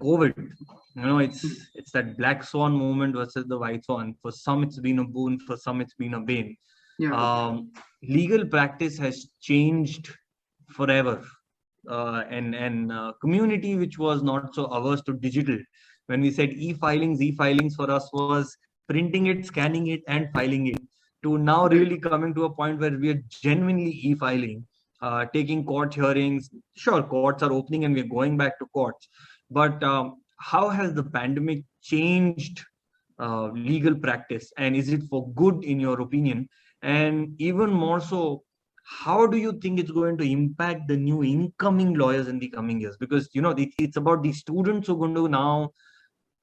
COVID. It's that black swan moment versus the white swan. For some, it's been a boon. For some, it's been a bane. Yeah. Legal practice has changed forever, and community which was not so averse to digital. When we said e-filings for us was printing it, scanning it, and filing it. To now really coming to a point where we are genuinely e-filing, taking court hearings. Sure, courts are opening and we're going back to courts, but how has the pandemic changed legal practice, and is it for good in your opinion? And even more so, how do you think it's going to impact the new incoming lawyers in the coming years? Because it's about the students who are going to now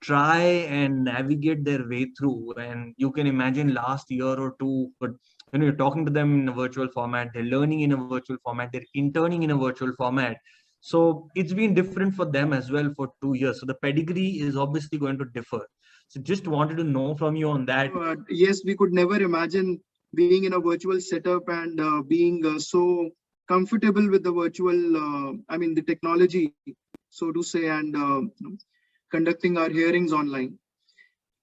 try and navigate their way through. And you can imagine last year or two, but you're talking to them in a virtual format, they're learning in a virtual format, they're interning in a virtual format. So it's been different for them as well for 2 years. So the pedigree is obviously going to differ. So just wanted to know from you on that. Yes, we could never imagine being in a virtual setup and being so comfortable with the virtual, the technology, so to say, and conducting our hearings online.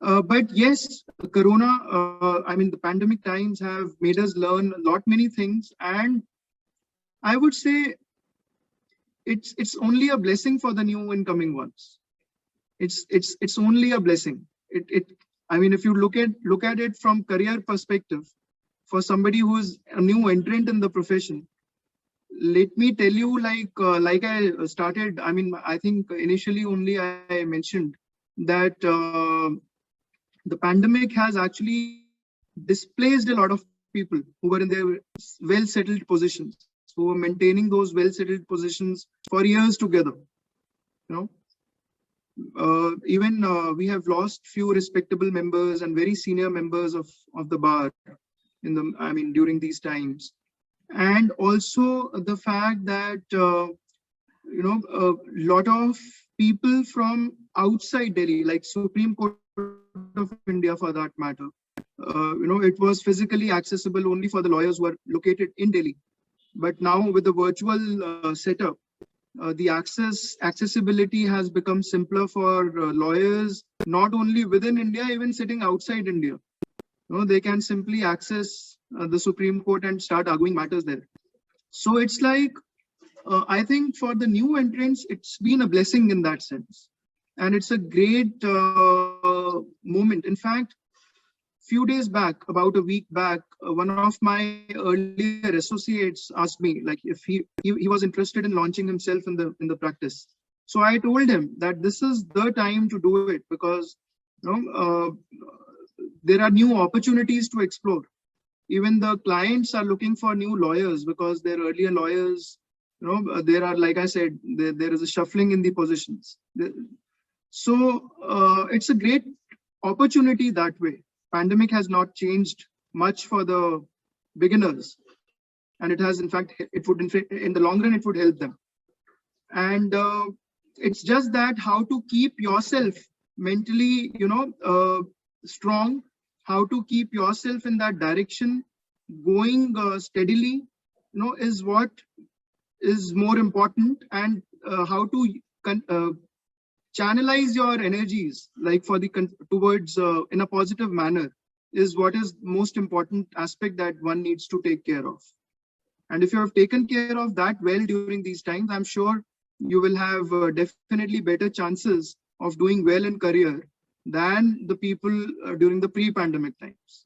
But yes, Corona, the pandemic times have made us learn many things, and I would say it's only a blessing for the new incoming ones. It's only a blessing. If you look at it from career perspective, for somebody who is a new entrant in the profession, let me tell you, like I started, I think initially only I mentioned that the pandemic has actually displaced a lot of people who were in their well-settled positions, who were maintaining those well-settled positions for years together. Even we have lost few respectable members and very senior members of the bar during these times. And also the fact that a lot of people from outside Delhi, like Supreme Court of India for that matter, it was physically accessible only for the lawyers who are located in Delhi. But now with the virtual setup, the accessibility has become simpler for lawyers, not only within India, even sitting outside India. They can simply access the Supreme Court and start arguing matters there. So it's like, I think for the new entrants, it's been a blessing in that sense. And it's a great moment. In fact, few days back, about a week back, one of my earlier associates asked me if he was interested in launching himself in the practice. So I told him that this is the time to do it, because there are new opportunities to explore. Even the clients are looking for new lawyers, because their earlier lawyers, there are, like I said, there is a shuffling in the positions. So it's a great opportunity that way. Pandemic has not changed much for the beginners, and it has, in fact, in the long run, it would help them. And it's just that how to keep yourself mentally, strong, how to keep yourself in that direction, going steadily, is what is more important, and how to channelize your energies, towards in a positive manner, is what is most important aspect that one needs to take care of. And if you have taken care of that well during these times, I'm sure you will have definitely better chances of doing well in career than the people during the pre-pandemic times.